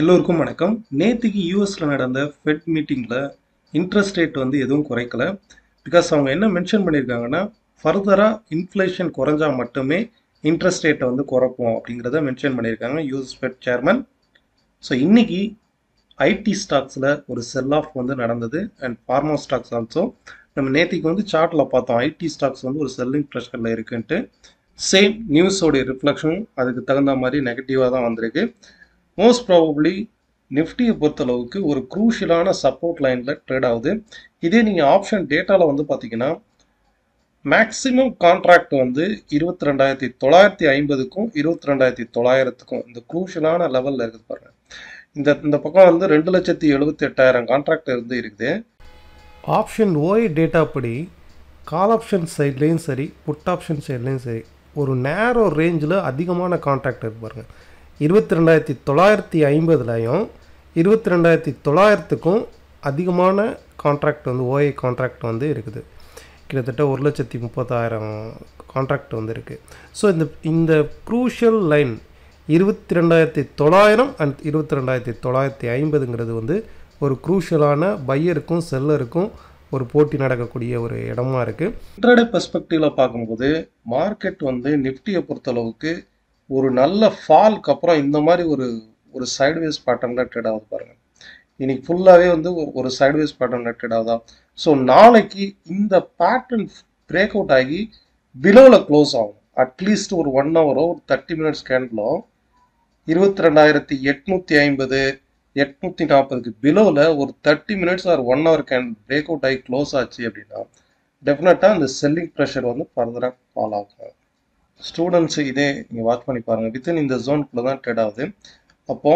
எல்லோருக்கும் வணக்கம். நேத்திக்கு யூஎஸ்ல நடந்த ஃபெட் மீட்டிங்ல இன்ட்ரெஸ்ட் ரேட் வந்து எதுவும் குறைக்கல. பிகாஸ் அவங்க என்ன மென்ஷன் பண்ணியிருக்காங்கன்னா, ஃபர்தரா இன்ஃப்ளேஷன் குறைஞ்சா மட்டுமே இன்ட்ரெஸ்ட் ரேட்டை வந்து குறைப்போம் அப்படிங்கிறத மென்ஷன் பண்ணியிருக்காங்க யூஎஸ் ஃபெட் சேர்மன். ஸோ இன்னைக்கு ஐடி ஸ்டாக்ஸில் ஒரு செல் ஆஃப் வந்து நடந்தது அண்ட் ஃபார்மா ஸ்டாக்ஸ் ஆல்சோ. நம்ம நேத்திக்கு வந்து சார்ட்டில் பார்த்தோம் ஐடி ஸ்டாக்ஸ் வந்து ஒரு செல்லிங் ப்ரெஷரில் இருக்குன்ட்டு. சேம் நியூஸோடைய ரிஃப்ளெக்ஷனும் அதுக்கு தகுந்த மாதிரி நெகட்டிவாக தான் வந்திருக்கு. மோஸ்ட் ப்ராபப்ளி நிஃப்டியை பொறுத்தளவுக்கு ஒரு க்ரூஷியலான சப்போர்ட் லைனில் ட்ரேட் ஆகுது. இதே நீங்கள் ஆப்ஷன் டேட்டாவில் வந்து பார்த்தீங்கன்னா மேக்ஸிமம் கான்ட்ராக்ட் வந்து 22,950க்கும் 22,900க்கும் இந்த க்ரூஷியலான லெவலில் இருக்குது பாருங்க. இந்த பக்கம் வந்து 2,78,000 கான்ட்ராக்ட் இருந்து இருக்குது. ஆப்ஷன் ஓய் டேட்டா படி கால் ஆப்ஷன் சைட்லேயும் சரி புட் ஆப்ஷன் சைட்லேயும் சரி ஒரு நேரோ ரேஞ்சில் அதிகமான கான்ட்ராக்ட் இருக்கு பாருங்கள். 22,950லையும் 22,900க்கும் அதிகமான கான்ட்ராக்ட் வந்து ஓஏ கான்ட்ராக்ட் வந்து இருக்குது. கிட்டத்தட்ட 1,30,000 கான்ட்ராக்ட் வந்து இருக்குது. ஸோ இந்த க்ரூஷியல் லைன் 22,900 அண்ட் 22,950ங்கிறது வந்து ஒரு க்ரூஷியலான பையருக்கும் செல்லருக்கும் ஒரு போட்டி நடக்கக்கூடிய ஒரு இடமா இருக்குது. இன்ட்ராடே பெர்ஸ்பெக்டிவில் பார்க்கும்போது மார்க்கெட் வந்து நிஃப்டியை பொறுத்தளவுக்கு ஒரு நல்ல ஃபால்க்கு அப்புறம் இந்த மாதிரி ஒரு சைட்வேஸ் பேட்டர்னில் ட்ரேட் ஆகுது பாருங்கள். இன்னைக்கு ஃபுல்லாகவே வந்து ஒரு சைட்வேஸ் பேட்டர்னில் ட்ரேட் ஆகுதா. ஸோ நாளைக்கு இந்த பேட்டர்ன் பிரேக் அவுட் ஆகி பிலோவில் க்ளோஸ் ஆகும். அட்லீஸ்ட் ஒரு 1 ஹவரோ ஒரு 30 மினிட்ஸ் கேண்டிலோ 22,850 840க்கு பிலோவில் ஒரு 30 minutes R 1 hour candle break out ஆகி க்ளோஸ் ஆச்சு அப்படின்னா டெஃபினட்டாக அந்த செல்லிங் ப்ரெஷர் வந்து ஃபர்தராக ஃபால் ஆகும். ஸ்டூடெண்ட்ஸு இதே நீங்கள் வாட்ச் பண்ணி பாருங்கள். வித்தின் இந்த ஜோனுக்குள்ளே தான் ட்ரேட் ஆகுது. அப்போ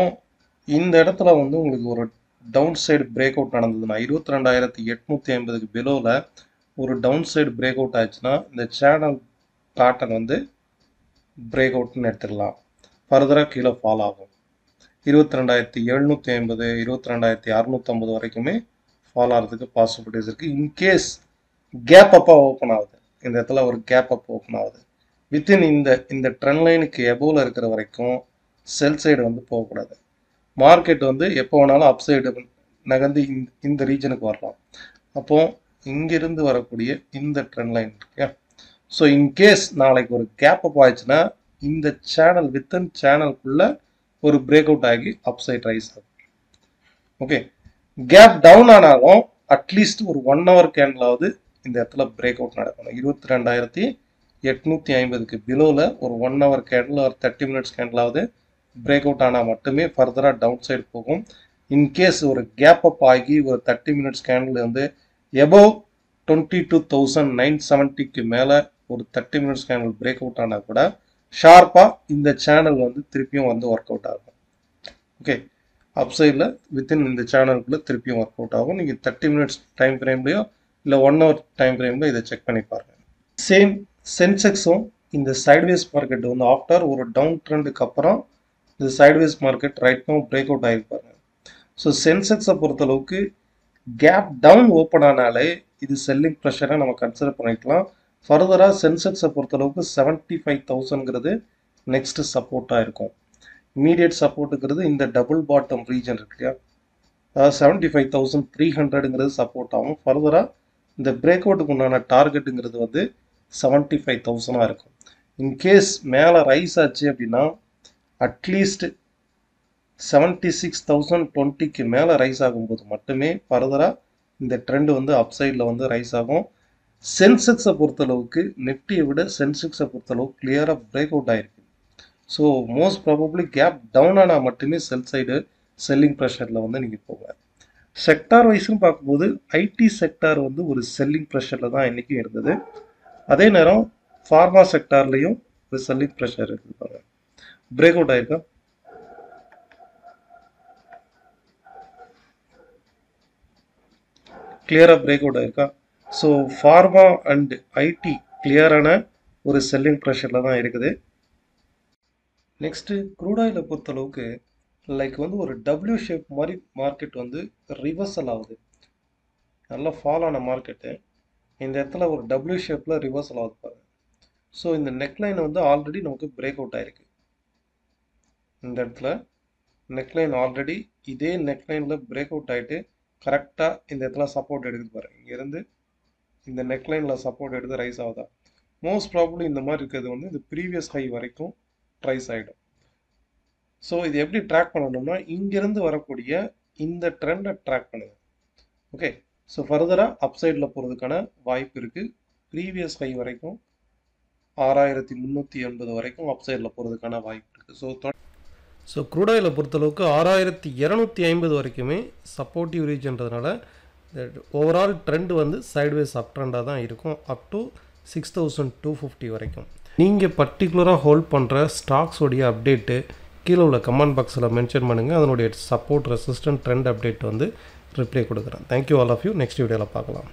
இந்த இடத்துல வந்து உங்களுக்கு ஒரு டவுன் சைடு பிரேக் அவுட் நடந்ததுன்னா 22,850க்கு பிலோவில் ஒரு டவுன் சைடு பிரேக் அவுட் ஆச்சுன்னா இந்த சேனல் பேட்டர்ன் வந்து பிரேக் அவுட்னு எடுத்துடலாம். ஃபர்தராக கீழே ஃபால் ஆகும். 22,750 22,650 வரைக்குமே ஃபால் ஆகிறதுக்கு பாசிபிலிட்டிஸ் இருக்குது. இன்கேஸ் கேப் அப்பாக ஓப்பன் ஆகுது, இந்த இடத்துல ஒரு கேப் அப் ஓப்பன் ஆகுது வித்தின் இந்த ட்ரெண்ட் லைனுக்கு எபோவில் இருக்கிற வரைக்கும் செல் சைடு வந்து போகக்கூடாது. மார்க்கெட் வந்து எப்போ வேணாலும் அப் சைடு நகர்ந்து இந்த ரீஜனுக்கு வரலாம். அப்போ இங்கிருந்து வரக்கூடிய இந்த ட்ரெண்ட் லைன் இருக்கு. ஸோ இன்கேஸ் நாளைக்கு ஒரு கேப் அப் ஆயிடுச்சுன்னா இந்த சேனல் வித்தின் சேனலுக்குள்ள ஒரு பிரேக் அவுட் ஆகி அப் சைட் ரைஸ் ஆகும். ஓகே, கேப் டவுன் ஆனாலும் அட்லீஸ்ட் ஒரு 1 ஹவர் கேண்டிலாவது இந்த இடத்துல பிரேக் அவுட் நடக்கணும். 22,850க்கு பிலோவில் ஒரு 1 ஹவர் கேண்டில் ஒரு 30 மினிட்ஸ் கேண்டிலாவது பிரேக் அவுட் ஆனால் மட்டுமே ஃபர்தராக டவுன் சைடு போகும். இன்கேஸ் ஒரு கேப் அப் ஆகி ஒரு 30 மினிட்ஸ் கேண்டில் வந்து எபோவ் 22,970க்கு மேலே ஒரு 30 மினிட்ஸ் கேண்டில் பிரேக் அவுட் ஆனால் கூட ஷார்ப்பாக இந்த சேனல் வந்து திருப்பியும் வந்து ஒர்க் அவுட் ஆகும். ஓகே, அப் சைடில் வித்தின் இந்த சேனலுக்குள்ளே திருப்பியும் ஒர்க் அவுட் ஆகும். நீங்கள் 30 மினிட்ஸ் டைம் ஃப்ரேம்லையோ இல்லை 1 ஹவர் டைம் ஃப்ரேம்ல இதை செக் பண்ணி பாருங்க. சேம் சென்செக்ஸும் இந்த சைட்வேஸ் மார்க்கெட் வந்து ஆஃப்டர் ஒரு டவுன் ட்ரெண்டுக்கு அப்புறம் இந்த sideways market right no break out ஆகிருப்பாங்க. ஸோ சென்செக்ஸை பொறுத்தளவுக்கு கேப் டவுன் ஓப்பன் ஆனாலே இது செல்லிங் ப்ரெஷரை நம்ம கன்சிடர் பண்ணிக்கலாம். ஃபர்தராக சென்செக்ஸை பொறுத்தளவுக்கு 75,000ங்கிறது நெக்ஸ்ட் சப்போர்ட்டாக இருக்கும். இமீடியட் சப்போர்ட்டுங்கிறது இந்த டபுள் பாட்டம் ரீஜன் இருக்கு இல்லையா, அதாவது 75,300ங்கிறது சப்போர்ட் ஆகும். ஃபர்தராக இந்த பிரேக் அவுட்டுக்கு உண்டான டார்கெட்டுங்கிறது வந்து 75,000 இருக்கும். இன்கேஸ் மேலே ரைஸ் ஆச்சு அப்படின்னா அட்லீஸ்ட் 76,020க்கு மேலே ரைஸ் ஆகும்போது மட்டுமே ஃபர்தராக இந்த ட்ரெண்ட் வந்து அப் சைடில் வந்து ரைஸ் ஆகும். சென்செக்ஸை பொறுத்தளவுக்கு நிஃப்டியை விட சென்செக்ஸை பொறுத்தளவுக்கு கிளியராக பிரேக் அவுட் ஆகிருக்கு. So most probably gap down ஆனால் மட்டுமே செல் சைடு செல்லிங் ப்ரெஷரில் வந்து நீங்கள் போங்க. செக்டார் வைஸ்னு பார்க்கும்போது ஐடி செக்டார் வந்து ஒரு செல்லிங் ப்ரெஷரில் தான் இன்றைக்கும் இருந்தது. அதே நேரம் ஃபார்மா செக்டார்லேயும் ஒரு செல்லிங் ப்ரெஷர் இருப்பாங்க. பிரேக் அவுட் ஆயிருக்கா, கிளியராக பிரேக் அவுட் ஆயிருக்கா. ஸோ ஃபார்மா அண்ட் ஐடி கிளியரான ஒரு செல்லிங் ப்ரெஷரில் தான் இருக்குது. நெக்ஸ்ட்டு க்ரூட் ஆயிலை பொறுத்தளவுக்கு லைக் வந்து ஒரு டபிள்யூ ஷேப் மாதிரி மார்க்கெட் வந்து ரிவர்சல் ஆகுது. நல்லா ஃபால் ஆன மார்க்கெட்டு இந்த இடத்துல ஒரு டபிள்யூ ஷேப்பில் ரிவர்சல் ஆகுது பாருங்க. ஸோ இந்த நெக்லைன் வந்து ஆல்ரெடி நமக்கு பிரேக் அவுட் ஆயிருக்கு. இந்த இடத்துல நெக்லைன் ஆல்ரெடி இதே நெக்லைனில் பிரேக் அவுட் ஆகிட்டு கரெக்டாக இந்த இடத்துல சப்போர்ட் எடுக்குது பாருங்க. இங்கேருந்து இந்த நெக்லைனில் சப்போர்ட் எடுத்து ரைஸ் ஆகுதா? மோஸ்ட் ப்ராபப்ளி இந்த மாதிரி இருக்கிறது வந்து இந்த ப்ரீவியஸ் ஹை வரைக்கும் ரைஸ் ஆகிடும். ஸோ இது எப்படி ட்ராக் பண்ணணும்னா இங்கேருந்து வரக்கூடிய இந்த ட்ரெண்டை ட்ராக் பண்ணுங்க. ஓகே, ஸோ ஃபர்தராக அப்சைடில் போகிறதுக்கான வாய்ப்பு இருக்குது. ப்ரீவியஸ் ஹை வரைக்கும் 6380 வரைக்கும் அப்சைடில் போகிறதுக்கான வாய்ப்பு இருக்குது. ஸோ க்ரூட் ஆயிலை பொறுத்தளவுக்கு 6250 வரைக்குமே சப்போர்ட்டிவ் ரீஜன்றதுனால ஓவரால் ட்ரெண்ட் வந்து சைட்வேஸ் அப் ட்ரெண்டாக தான் இருக்கும் அப் டு 6250 வரைக்கும். நீங்கள் பர்டிகுலராக ஹோல்ட் பண்ணுற ஸ்டாக்ஸோடைய அப்டேட்டு கீழே உள்ள கமெண்ட் பாக்ஸில் மென்ஷன் பண்ணுங்கள். அதனுடைய சப்போர்ட் ரெசிஸ்டன்ட் ட்ரெண்ட் அப்டேட் வந்து ரிப்ளை கொடுக்குறேன். Thank you all of you. Next வீடியோவில் பார்க்கலாம்.